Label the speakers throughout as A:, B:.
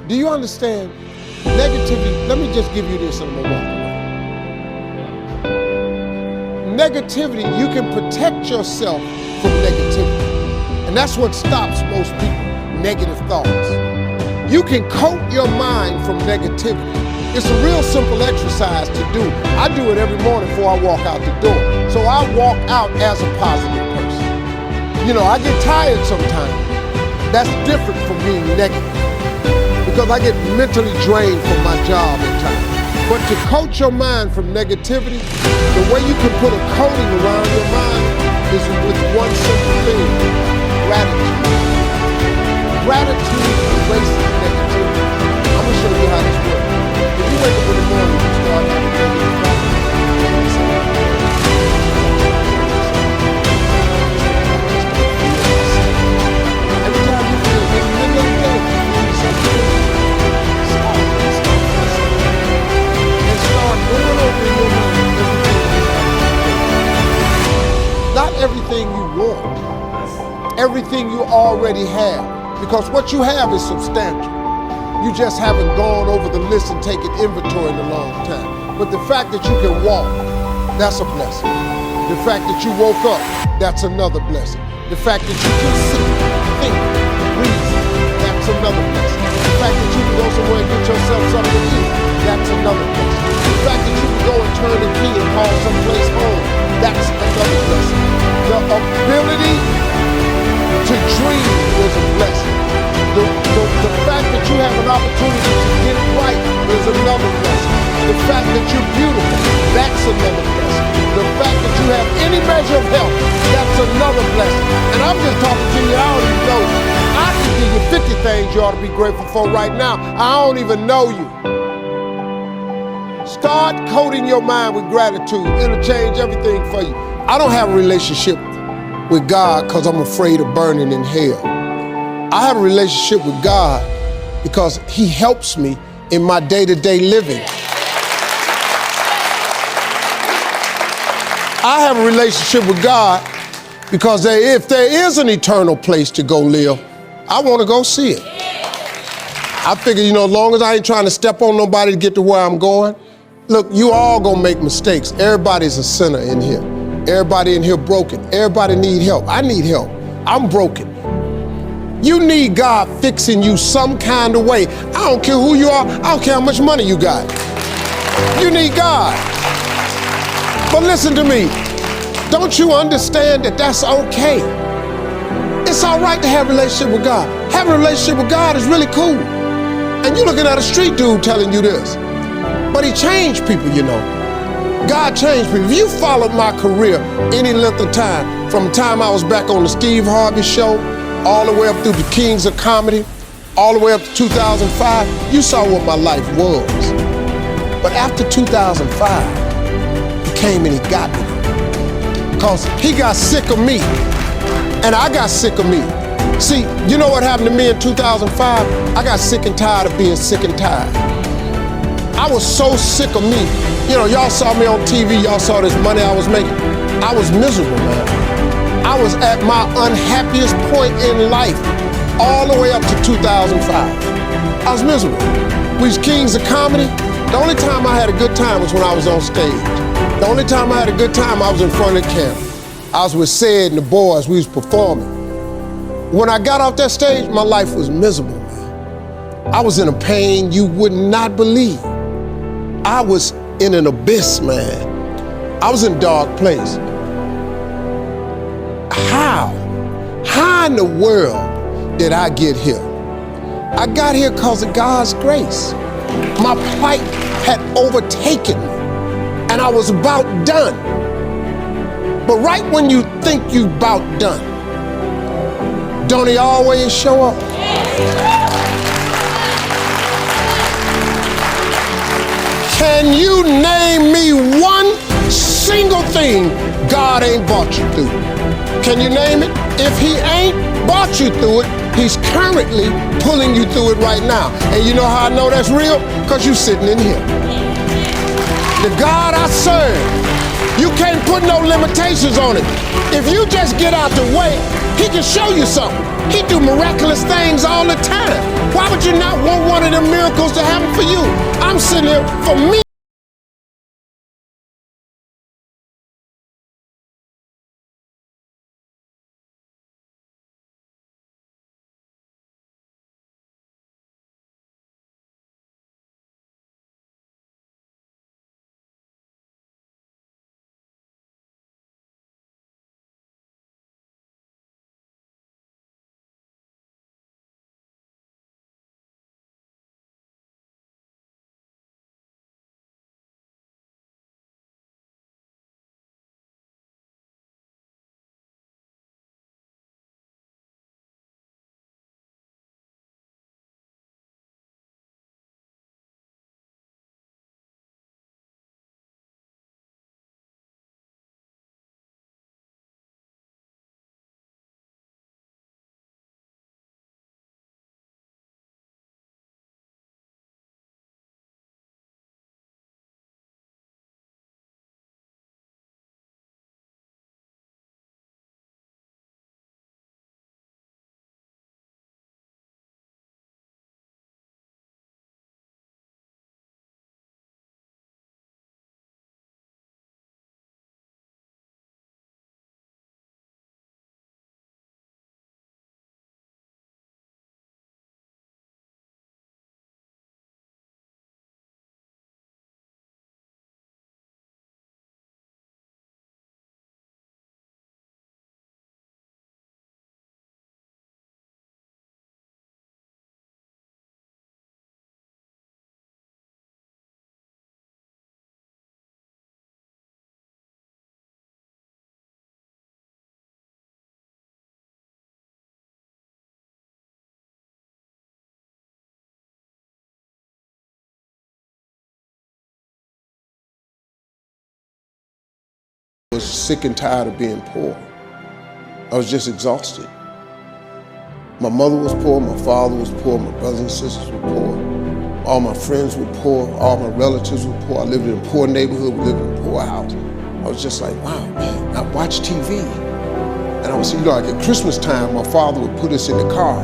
A: Do you understand? Negativity, let me just give you this and I'm gonna walk away. Negativity, you can protect yourself from negativity. And that's what stops most people, negative thoughts. You can coat your mind from negativity. It's a real simple exercise to do. I do it every morning before I walk out the door. So I walk out as a positive person. You know, I get tired sometimes. That's different from being negative, because I get mentally drained from my job at times. But to coat your mind from negativity, the way you can put a coating around your mind is with one simple thing: gratitude. Gratitude erases negativity. I'm gonna show you how this works. If you wake up in the morning and start having negative thoughts, every time you feel in the middle of the day, and start going over in your mind everything. Not everything you want, everything you already have. Because what you have is substantial. You just haven't gone over the list and taken inventory in a long time. But the fact that you can walk, that's a blessing. The fact that you woke up, that's another blessing. The fact that you can see, think, reason, that's another blessing. The fact that you can go somewhere and get yourself something to eat, that's another blessing. The fact that you can go and turn the key and call someplace home, that's another blessing. The ability to dream is a blessing. The fact that you have an opportunity to get it right is another blessing. The fact that you're beautiful, that's another blessing. The fact that you have any measure of health, that's another blessing. And I'm just talking to you, I don't even know you. I can give you 50 things you ought to be grateful for right now. I don't even know you. Start coating your mind with gratitude. It'll change everything for you. I don't have a relationship with God because I'm afraid of burning in hell. I have a relationship with God because He helps me in my day-to-day living. I have a relationship with God because if there is an eternal place to go live, I want to go see it. I figure, as long as I ain't trying to step on nobody to get to where I'm going. Look, you all gonna make mistakes. Everybody's a sinner in here. Everybody in here broken. Everybody need help. I need help. I'm broken. You need God fixing you some kind of way. I don't care who you are. I don't care how much money you got. You need God. But listen to me. Don't you understand that that's okay? It's all right to have a relationship with God. Having a relationship with God is really cool. And you're looking at a street dude telling you this. But He changed people, God changed people. If you followed my career any length of time, from the time I was back on the Steve Harvey show, all the way up through the Kings of Comedy, all the way up to 2005, you saw what my life was. But after 2005, He came and He got me. Because He got sick of me, and I got sick of me. See, you know what happened to me in 2005? I got sick and tired of being sick and tired. I was so sick of me. Y'all saw me on TV, y'all saw this money I was making. I was miserable, man. I was at my unhappiest point in life all the way up to 2005. I was miserable. We was Kings of Comedy. The only time I had a good time was when I was on stage. The only time I had a good time, I was in front of the camera. I was with Sid and the boys, we was performing. When I got off that stage, my life was miserable, man. I was in a pain you would not believe. I was in an abyss, man. I was in a dark place. How in the world did I get here? I got here because of God's grace. My plight had overtaken me, and I was about done. But right when you think you about done, don't He always show up? Can you name me one single thing God ain't brought you through? Can you name it? If He ain't brought you through it, He's currently pulling you through it right now. And you know how I know that's real? Because you're sitting in here. The God I serve You can't put no limitations on it. If you just get out the way, he can show you something. He do miraculous things all the time. Why would you not want one of them miracles to happen for you? I'm sitting here, for me. I was sick and tired of being poor. I was just exhausted. My mother was poor, my father was poor, my brothers and sisters were poor. All my friends were poor, all my relatives were poor. I lived in a poor neighborhood, we lived in a poor house. I was just like, wow, man, I watch TV. And I would see, like at Christmas time, my father would put us in the car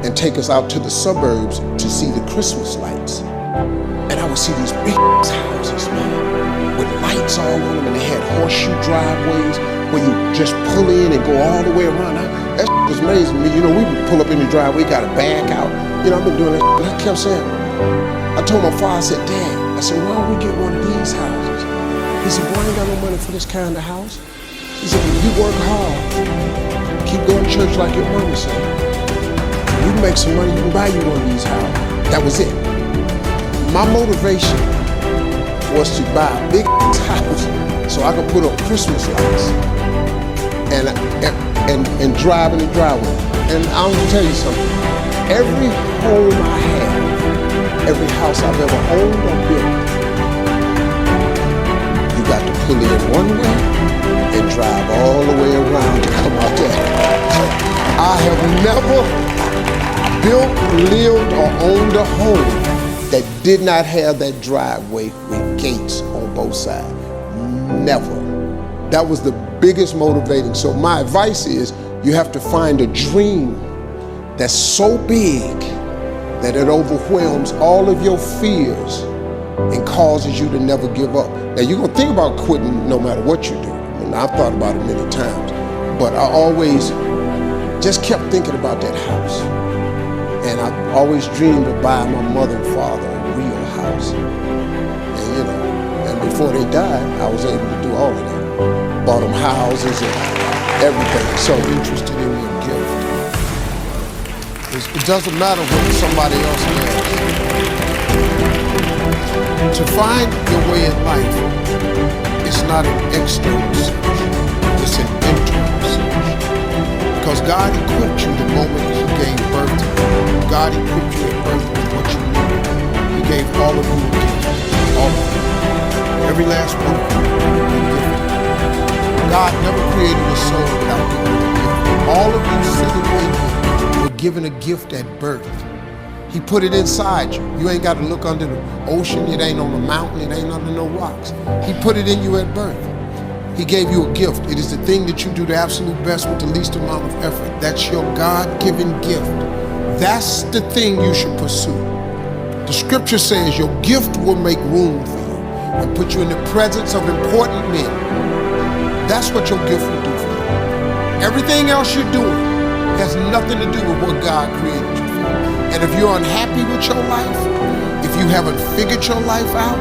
A: and take us out to the suburbs to see the Christmas lights. And I would see these big houses, man, with lights all on them, and they had horseshoe driveways where you just pull in and go all the way around. That was amazing to me. You know, we would pull up in the driveway, got a back out. You know, I've been doing that. And I kept saying, I told my father, I said, Dad, I said, why don't we get one of these houses? He said, boy, I ain't got no money for this kind of house. He said, when you work hard, keep going to church like your mama said, you can make some money, you can buy you one of these houses. That was it. My motivation was to buy a big house so I could put up Christmas lights and drive in the driveway. And I'm gonna tell you something. Every home I have, every house I've ever owned or built, you got to pull in one way and drive all the way around to come out there. I have never built, lived, or owned a home that did not have that driveway with gates on both sides. Never. That was the biggest motivating. So my advice is, you have to find a dream that's so big that it overwhelms all of your fears and causes you to never give up. Now you're gonna think about quitting no matter what you do. And I've thought about it many times, but I always just kept thinking about that house. And I always dreamed of buying my mother and father a real house. And you know, and before they died, I was able to do all of that. Bought them houses and everything. So interested in your gift. It doesn't matter what somebody else has. To find your way in life, it's not an external search, it's an internal search. Because God equipped you the moment you gave birth to you. God equipped you at birth with what you needed. He gave all of you a gift. All of you. Every last one of you a gift. God never created a soul without giving you a gift. All of you sitting in here were given a gift at birth. He put it inside you. You ain't got to look under the ocean. It ain't on the mountain. It ain't under no rocks. He put it in you at birth. He gave you a gift. It is the thing that you do the absolute best with the least amount of effort. That's your God-given gift. That's the thing you should pursue. The scripture says your gift will make room for you and put you in the presence of important men. That's what your gift will do for you. Everything else you're doing has nothing to do with what God created you for. And if you're unhappy with your life, if you haven't figured your life out,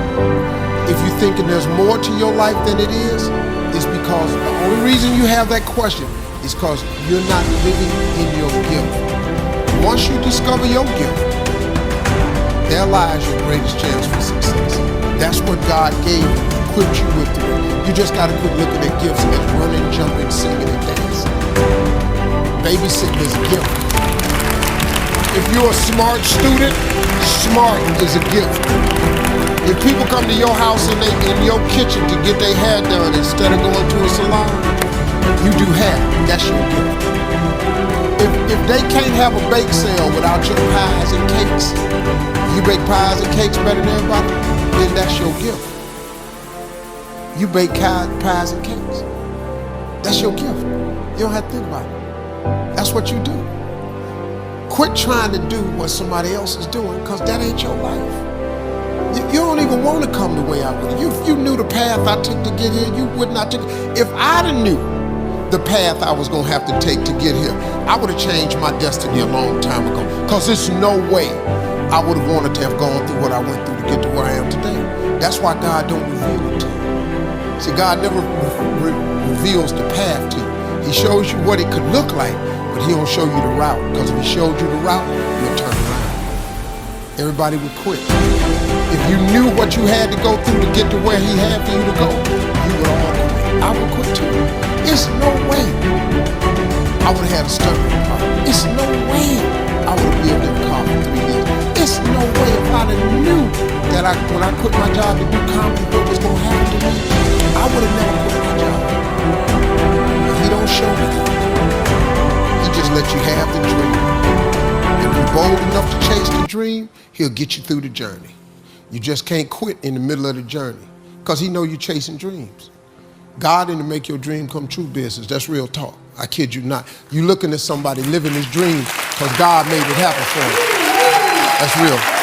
A: if you're thinking there's more to your life than it is, it's because the only reason you have that question is because you're not living in your gift. Once you discover your gift, there lies your greatest chance for success. That's what God gave you, equipped you with today. You just got to quit looking at gifts as running, jumping, singing, and dancing. Babysitting is a gift. If you're a smart student, smart is a gift. If people come to your house and they in your kitchen to get their hair done instead of going to a salon, you do hair. That's your gift. If they can't have a bake sale without your pies and cakes, you bake pies and cakes better than everybody, then that's your gift. You bake pies and cakes. That's your gift. You don't have to think about it. That's what you do. Quit trying to do what somebody else is doing, because that ain't your life. You don't even want to come the way I would. If you knew the path I took to get here, you would not take it. If I'd have knew the path I was going to have to take to get here, I would have changed my destiny a long time ago, because there's no way I would have wanted to have gone through what I went through to get to where I am today. That's why God don't reveal it to you. See, God never reveals the path to you. He shows you what it could look like, but he don't show you the route, because if he showed you the route, you'll turn around. Everybody would quit. If you knew what you had to go through to get to where he had for you to go, you would all quit. I would quit too. It's no way I would have had a stuttering problem. It's no way I would have lived in a car for 3 years. It's no way if I'd have knew that when I quit my job to do comedy, what was going to happen to me, I would have never quit my job. But he don't show me that. He just let you have the dream. If you're bold enough to chase the dream, he'll get you through the journey. You just can't quit in the middle of the journey, because he know you're chasing dreams. God didn't make your dream come true business. That's real talk. I kid you not. You looking at somebody living his dream because God made it happen for him. That's real.